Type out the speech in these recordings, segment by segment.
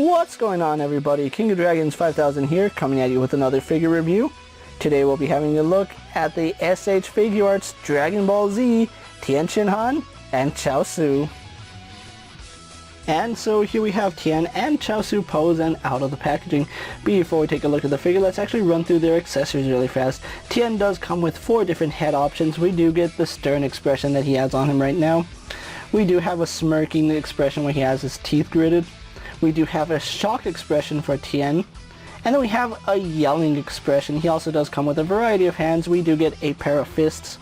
What's going on, everybody? King of Dragons 5000 here, coming at you with another figure review. Today we'll be having a look at the SH Figuarts Dragon Ball Z, Tenshinhan, and Chiaotzu. And so here we have Tien and Chiaotzu posed and out of the packaging. Before we take a look at the figure, let's actually run through their accessories really fast. Tien does come with 4 different head options. We do get the stern expression that he has on him right now. We do have a smirking expression where he has his teeth gritted. We do have a shocked expression for Tien. And then we have a yelling expression. He also does come with a variety of hands. We do get a pair of fists.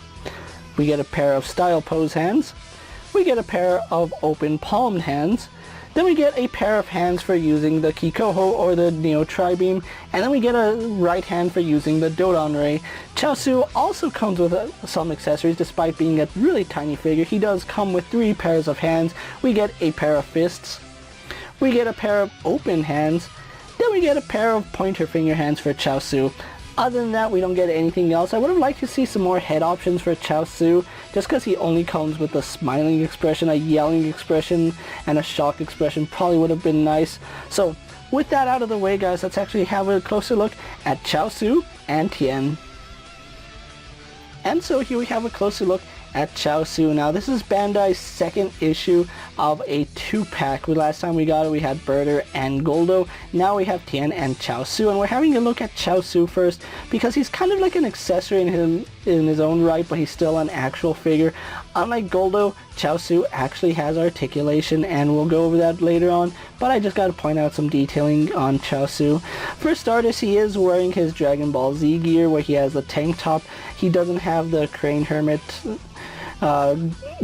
We get a pair of style pose hands. We get a pair of open palmed hands. Then we get a pair of hands for using the Kikoho or the Neo Tri-Beam. And then we get a right hand for using the Dodon Ray. Chiaotzu also comes with some accessories despite being a really tiny figure. He does come with 3 pairs of hands. We get a pair of fists. We get a pair of open hands. Then we get a pair of pointer finger hands for Chiaotzu. Other than that, we don't get anything else. I would have liked to see some more head options for Chiaotzu, just because he only comes with a smiling expression, a yelling expression, and a shocked expression. Probably would have been nice. So, with that out of the way, guys, let's actually have a closer look at Chiaotzu and Tien. And so here we have a closer look at Chiaotzu. Now this is Bandai's second issue of a 2-pack. Last time we got it, we had Birder and Goldo. Now we have Tien and Chiaotzu, and we're having a look at Chiaotzu first because he's kind of like an accessory in his own right, but he's still an actual figure. Unlike Goldo, Chiaotzu actually has articulation, and we'll go over that later on, but I just got to point out some detailing on Chiaotzu. For starters, he is wearing his Dragon Ball Z gear where he has the tank top. He doesn't have the Crane Hermit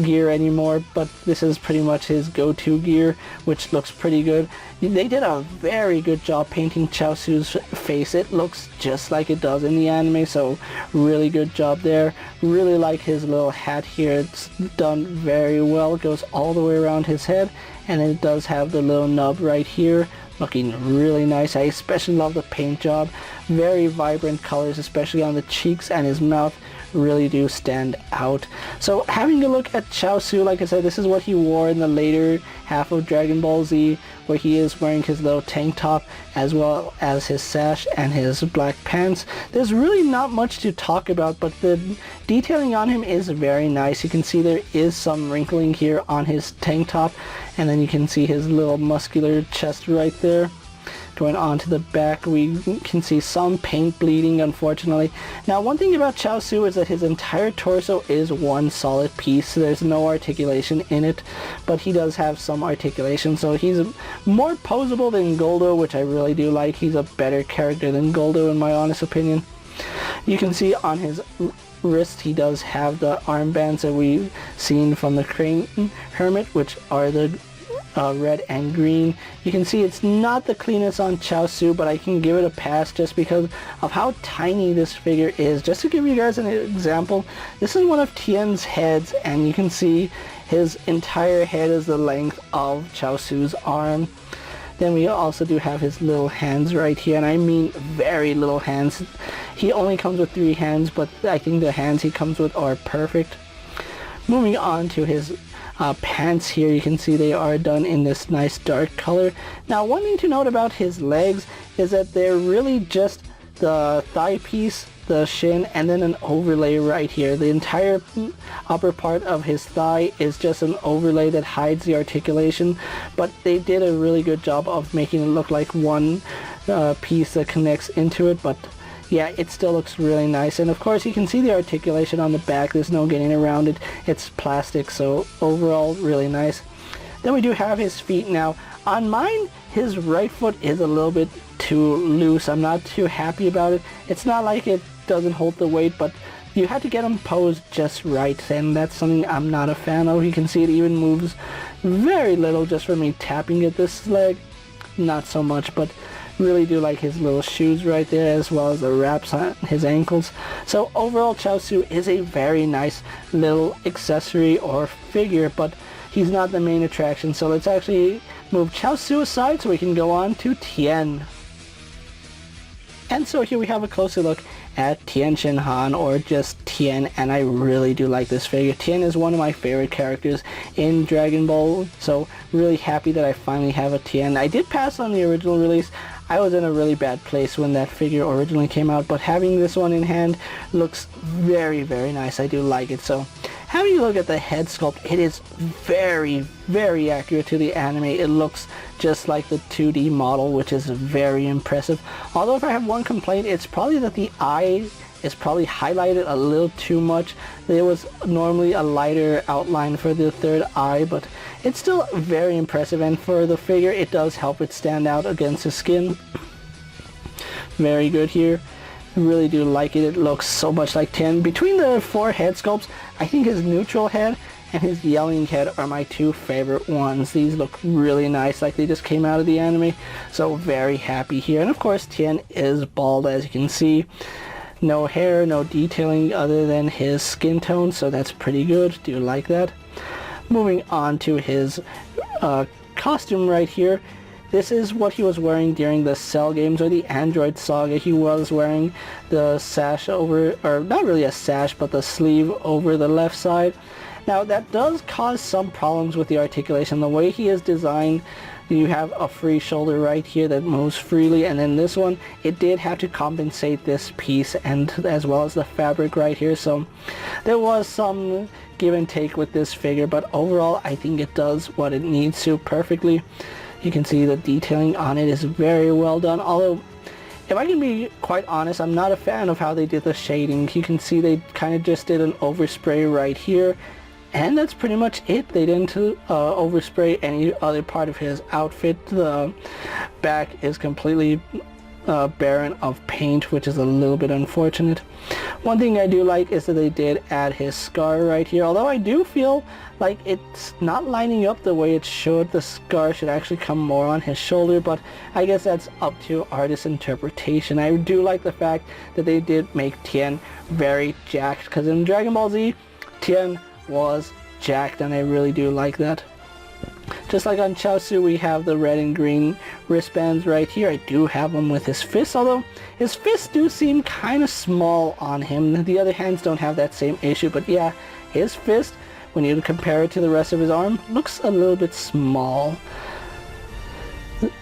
gear anymore, but this is pretty much his go-to gear, which looks pretty good. They did a very good job painting Chiaotzu's face. It looks just like it does in the anime, so really good job there. Really like his little hat here. It's done very well. It goes all the way around his head, and it does have the little nub right here. Looking really nice. I especially love the paint job. Very vibrant colors, especially on the cheeks and his mouth, really do stand out. So having a look at Chiaotzu, like I said, this is what he wore in the later half of Dragon Ball Z, where he is wearing his little tank top as well as his sash and his black pants. There's really not much to talk about, but the detailing on him is very nice. You can see there is some wrinkling here on his tank top, and then you can see his little muscular chest right there. Going on to the back, we can see some paint bleeding, unfortunately. Now, one thing about Chiaotzu is that his entire torso is one solid piece. There's no articulation in it, but he does have some articulation, so he's more posable than Goldo, which I really do like. He's a better character than Goldo, in my honest opinion. You can see on his wrist, he does have the armbands that we've seen from the Crane Hermit, which are the red and green. You can see it's not the cleanest on Chiaotzu, but I can give it a pass just because of how tiny this figure is. Just to give you guys an example, this is one of Tien's heads, and you can see his entire head is the length of Chiaotzu's arm. Then we also do have his little hands right here, and I mean very little hands. He only comes with 3 hands, but I think the hands he comes with are perfect. Moving on to his pants here, you can see they are done in this nice dark color. Now, one thing to note about his legs is that they're really just the thigh piece, the shin, and then an overlay right here. The entire upper part of his thigh is just an overlay that hides the articulation, but they did a really good job of making it look like one piece that connects into it. But yeah, it still looks really nice. And of course, you can see the articulation on the back. There's no getting around it. It's plastic, so overall, really nice. Then we do have his feet now. On mine, his right foot is a little bit too loose. I'm not too happy about it. It's not like it doesn't hold the weight, but you have to get him posed just right, and that's something I'm not a fan of. You can see it even moves very little just from me tapping at this leg. Not so much, but really do like his little shoes right there, as well as the wraps on his ankles. So overall, Chiaotzu is a very nice little accessory or figure, but he's not the main attraction. So let's actually move Chiaotzu aside so we can go on to Tien. And so here we have a closer look at Tenshinhan, or just Tien, and I really do like this figure. Tien is one of my favorite characters in Dragon Ball, so really happy that I finally have a Tien. I did pass on the original release. I was in a really bad place when that figure originally came out, but having this one in hand looks very, very nice. I do like it. So having a look at the head sculpt, it is very, very accurate to the anime. It looks just like the 2D model, which is very impressive. Although if I have one complaint, it's probably that the eye is probably highlighted a little too much. There was normally a lighter outline for the third eye, but it's still very impressive, and for the figure it does help it stand out against the skin. Very good here. I really do like it. It looks so much like Tien. Between the 4 head sculpts, I think his neutral head and his yelling head are my 2 favorite ones. These look really nice, like they just came out of the anime, so very happy here. And of course Tien is bald, as you can see. No hair, no detailing other than his skin tone, so that's pretty good. Do you like that? Moving on to his costume right here. This is what he was wearing during the Cell games or the Android Saga. He was wearing the sash over, or not really a sash, but the sleeve over the left side. Now that does cause some problems with the articulation. The way he is designed, you have a free shoulder right here that moves freely, and then this one, it did have to compensate this piece and as well as the fabric right here, so there was some give and take with this figure, but overall I think it does what it needs to perfectly. You can see the detailing on it is very well done, although if I can be quite honest, I'm not a fan of how they did the shading. You can see they kind of just did an overspray right here, and that's pretty much it. They didn't overspray any other part of his outfit. The back is completely barren of paint, which is a little bit unfortunate. One thing I do like is that they did add his scar right here, although I do feel like it's not lining up the way it should. The scar should actually come more on his shoulder, but I guess that's up to artist interpretation. I do like the fact that they did make Tien very jacked, because in Dragon Ball Z, Tien was jacked, and I really do like that. Just like on Chiaotzu, we have the red and green wristbands right here. I do have them with his fists, although his fists do seem kind of small on him. The other hands don't have that same issue, but yeah, his fist, when you compare it to the rest of his arm, looks a little bit small.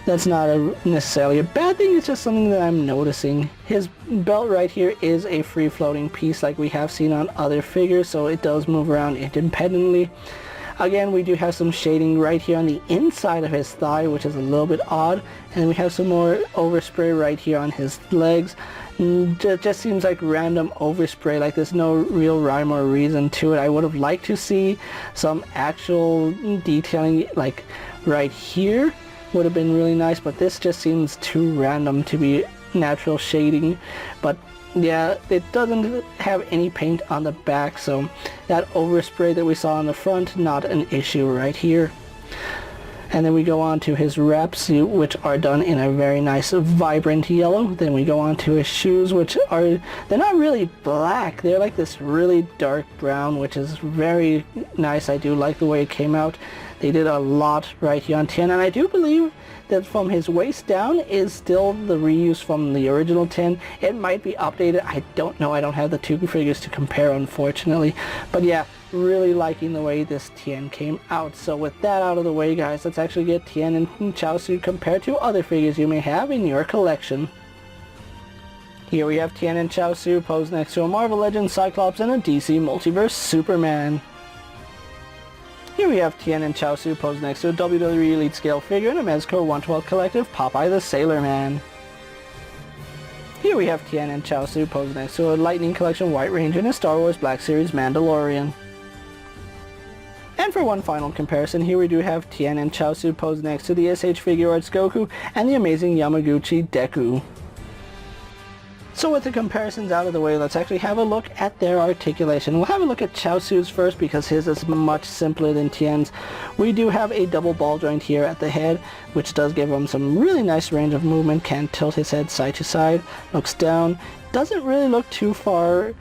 That's not necessarily a bad thing, it's just something that I'm noticing. His belt right here is a free-floating piece like we have seen on other figures, so it does move around independently. Again, we do have some shading right here on the inside of his thigh, which is a little bit odd, and we have some more overspray right here on his legs. It just seems like random overspray, like there's no real rhyme or reason to it. I would have liked to see some actual detailing, like right here would have been really nice, but this just seems too random to be natural shading. But yeah, it doesn't have any paint on the back, so that overspray that we saw on the front, not an issue right here. And then we go on to his wrap suit, which are done in a very nice vibrant yellow. Then we go on to his shoes, which are, they're not really black, they're like this really dark brown, which is very nice. I do like the way it came out. They did a lot right here on Tien, and I do believe that from his waist down is still the reuse from the original Tien. It might be updated, I don't know, I don't have the 2 figures to compare, unfortunately. But yeah, really liking the way this Tien came out. So with that out of the way, guys, let's actually get Tien and Chiaotzu compared to other figures you may have in your collection. Here we have Tien and Chiaotzu posed next to a Marvel Legends Cyclops and a DC Multiverse Superman. Here we have Tien and Chiaotzu posed next to a WWE Elite Scale figure and a Mezco 112 Collective Popeye the Sailor Man. Here we have Tien and Chiaotzu posed next to a Lightning Collection White Ranger and a Star Wars Black Series Mandalorian. And for one final comparison, here we do have Tien and Chiaotzu posed next to the SH Figuarts Goku and the amazing Yamaguchi Deku. So with the comparisons out of the way, let's actually have a look at their articulation. We'll have a look at Chiaotzu's first because his is much simpler than Tien's. We do have a double ball joint here at the head, which does give him some really nice range of movement, can tilt his head side to side, looks down, doesn't really look too far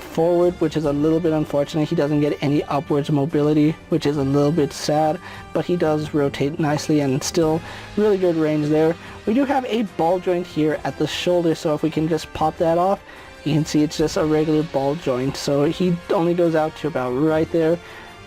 forward, which is a little bit unfortunate. He doesn't get any upwards mobility, which is a little bit sad, but he does rotate nicely and still really good range there. We do have a ball joint here at the shoulder, so if we can just pop that off, you can see it's just a regular ball joint. So he only goes out to about right there.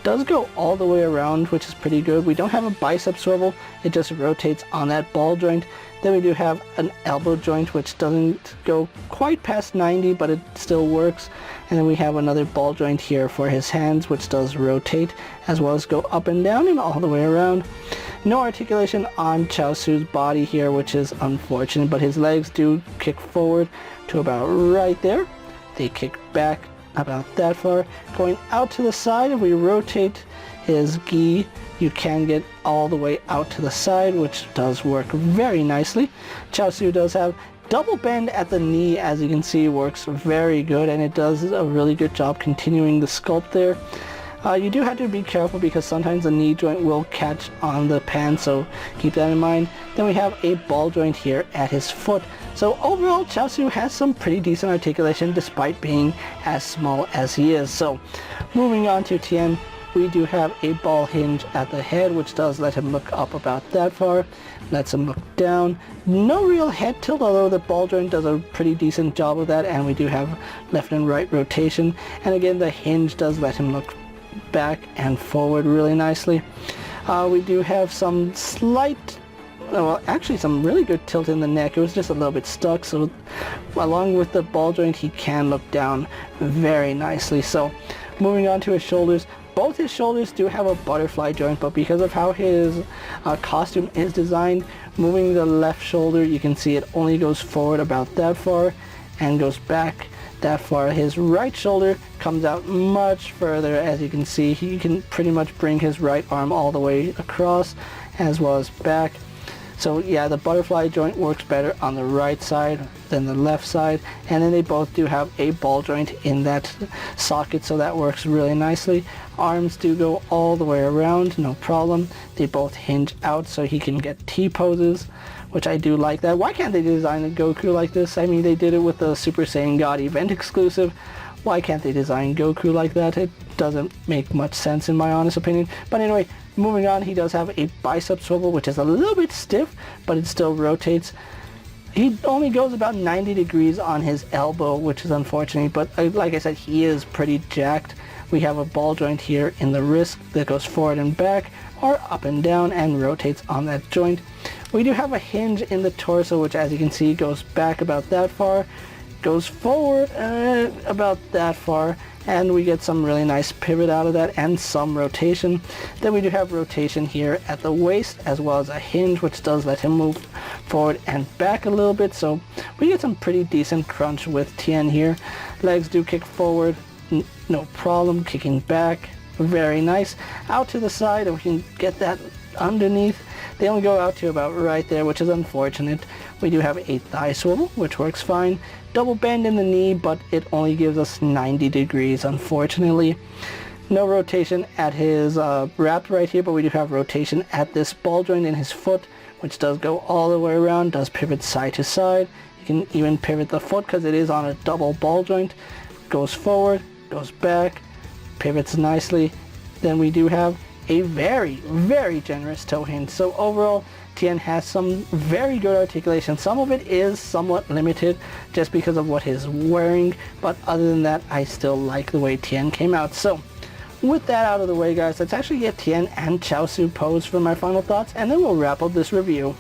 Does go all the way around, which is pretty good. We don't have a bicep swivel, it just rotates on that ball joint. Then we do have an elbow joint, which doesn't go quite past 90, but it still works. And then we have another ball joint here for his hands, which does rotate, as well as go up and down and all the way around. No articulation on Chiaotzu's body here, which is unfortunate, but his legs do kick forward to about right there. They kick back about that far. Going out to the side, if we rotate his gi, you can get all the way out to the side, which does work very nicely. Chiaotzu does have double bend at the knee, as you can see, works very good, and it does a really good job continuing the sculpt there. You do have to be careful because sometimes the knee joint will catch on the pan, so keep that in mind. Then we have a ball joint here at his foot. So overall, Chiaotzu has some pretty decent articulation despite being as small as he is. So moving on to Tien, we do have a ball hinge at the head, which does let him look up about that far, lets him look down. No real head tilt, although the ball joint does a pretty decent job of that, and we do have left and right rotation. And again, the hinge does let him look back and forward really nicely. We do have some slight, well, actually some really good tilt in the neck. It was just a little bit stuck, so along with the ball joint, he can look down very nicely. So moving on to his shoulders, both his shoulders do have a butterfly joint, but because of how his costume is designed, moving the left shoulder, you can see it only goes forward about that far and goes back that far. His right shoulder comes out much further. As you can see, he can pretty much bring his right arm all the way across as well as back. So yeah, the butterfly joint works better on the right side than the left side, and then they both do have a ball joint in that socket, so that works really nicely. Arms do go all the way around, no problem. They both hinge out so he can get T poses, which I do like that. Why can't they design a Goku like this? I mean, they did it with the Super Saiyan God event exclusive. Why can't they design Goku like that? It doesn't make much sense in my honest opinion. But anyway, moving on, he does have a bicep swivel, which is a little bit stiff, but it still rotates. He only goes about 90 degrees on his elbow, which is unfortunate, but like I said, he is pretty jacked. We have a ball joint here in the wrist that goes forward and back, or up and down, and rotates on that joint. We do have a hinge in the torso, which as you can see goes back about that far, goes forward about that far, and we get some really nice pivot out of that and some rotation. Then we do have rotation here at the waist, as well as a hinge, which does let him move forward and back a little bit, so we get some pretty decent crunch with Tien here. Legs do kick forward, no problem, kicking back, very nice. Out to the side, and we can get that underneath. They only go out to about right there, which is unfortunate. We do have a thigh swivel, which works fine. Double bend in the knee, but it only gives us 90 degrees, unfortunately. No rotation at his wrap right here, but we do have rotation at this ball joint in his foot, which does go all the way around, does pivot side to side. You can even pivot the foot because it is on a double ball joint. Goes forward, goes back, pivots nicely. Then we do have a very, very generous toe hinge. So overall, Tien has some very good articulation. Some of it is somewhat limited just because of what he's wearing, but other than that, I still like the way Tien came out. So with that out of the way, guys, let's actually get Tien and Chiaotzu posed for my final thoughts, and then we'll wrap up this review.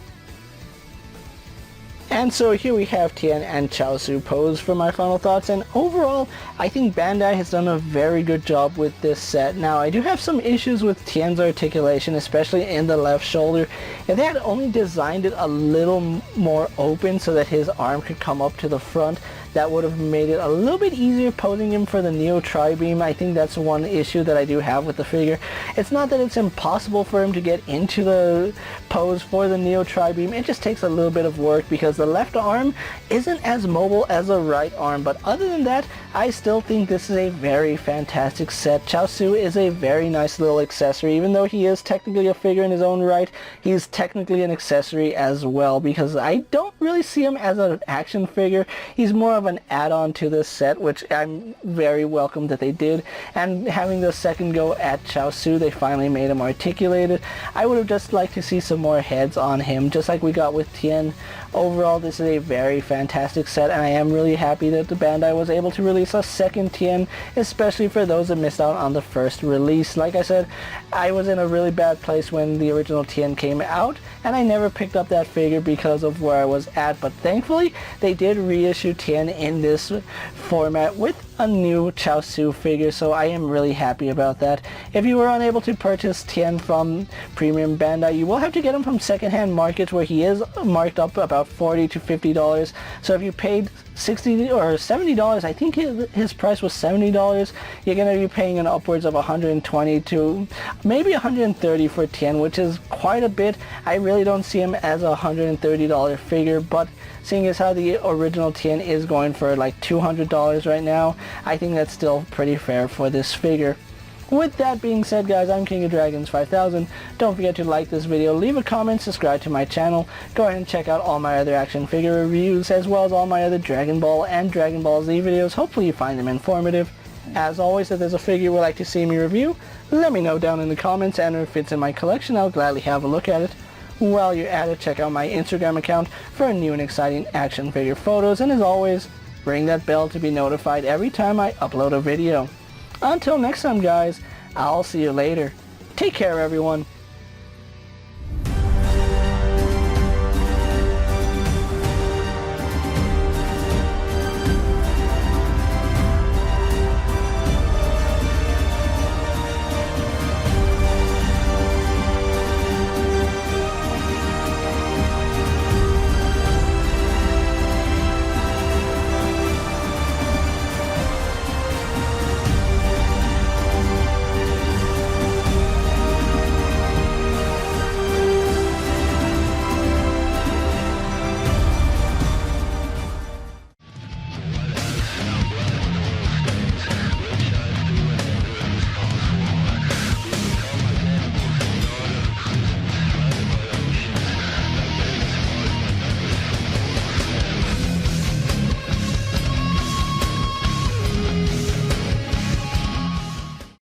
And so here we have Tien and Chiaotzu posed for my final thoughts, and overall, I think Bandai has done a very good job with this set. Now, I do have some issues with Tien's articulation, especially in the left shoulder. If they had only designed it a little more open so that his arm could come up to the front, that would have made it a little bit easier posing him for the Neo Tri-Beam. I think that's one issue that I do have with the figure. It's not that it's impossible for him to get into the pose for the Neo Tri-Beam, it just takes a little bit of work because the left arm isn't as mobile as the right arm. But other than that, I still think this is a very fantastic set. Chiaotzu is a very nice little accessory. Even though he is technically a figure in his own right, he's technically an accessory as well, because I don't really see him as an action figure. He's more more of an add-on to this set, which I'm very welcome that they did. And having the second go at Chiaotzu, they finally made him articulated. I would have just liked to see some more heads on him, just like we got with Tien. Overall, this is a very fantastic set, and I am really happy that the Bandai was able to release a second Tien, especially for those that missed out on the first release. Like I said, I was in a really bad place when the original Tien came out, and I never picked up that figure because of where I was at, but thankfully they did reissue Tien in this format with a new Chiaotzu figure, so I am really happy about that. If you were unable to purchase Tien from Premium Bandai, you will have to get him from secondhand markets where he is marked up about $40 to $50. So if you paid $60 or $70, I think his price was $70, you're going to be paying an upwards of $120 to maybe $130 for Tien, which is quite a bit. I really don't see him as a $130 figure, but seeing as how the original Tien is going for like $200 right now, I think that's still pretty fair for this figure. With that being said, guys, I'm KingofDragons 5000. Don't forget to like this video, leave a comment, subscribe to my channel. Go ahead and check out all my other action figure reviews, as well as all my other Dragon Ball and Dragon Ball Z videos. Hopefully you find them informative. As always, if there's a figure you would like to see me review, let me know down in the comments, and if it's in my collection, I'll gladly have a look at it. While you're at it, check out my Instagram account for new and exciting action figure photos, and as always, ring that bell to be notified every time I upload a video. Until next time, guys, I'll see you later. Take care, everyone.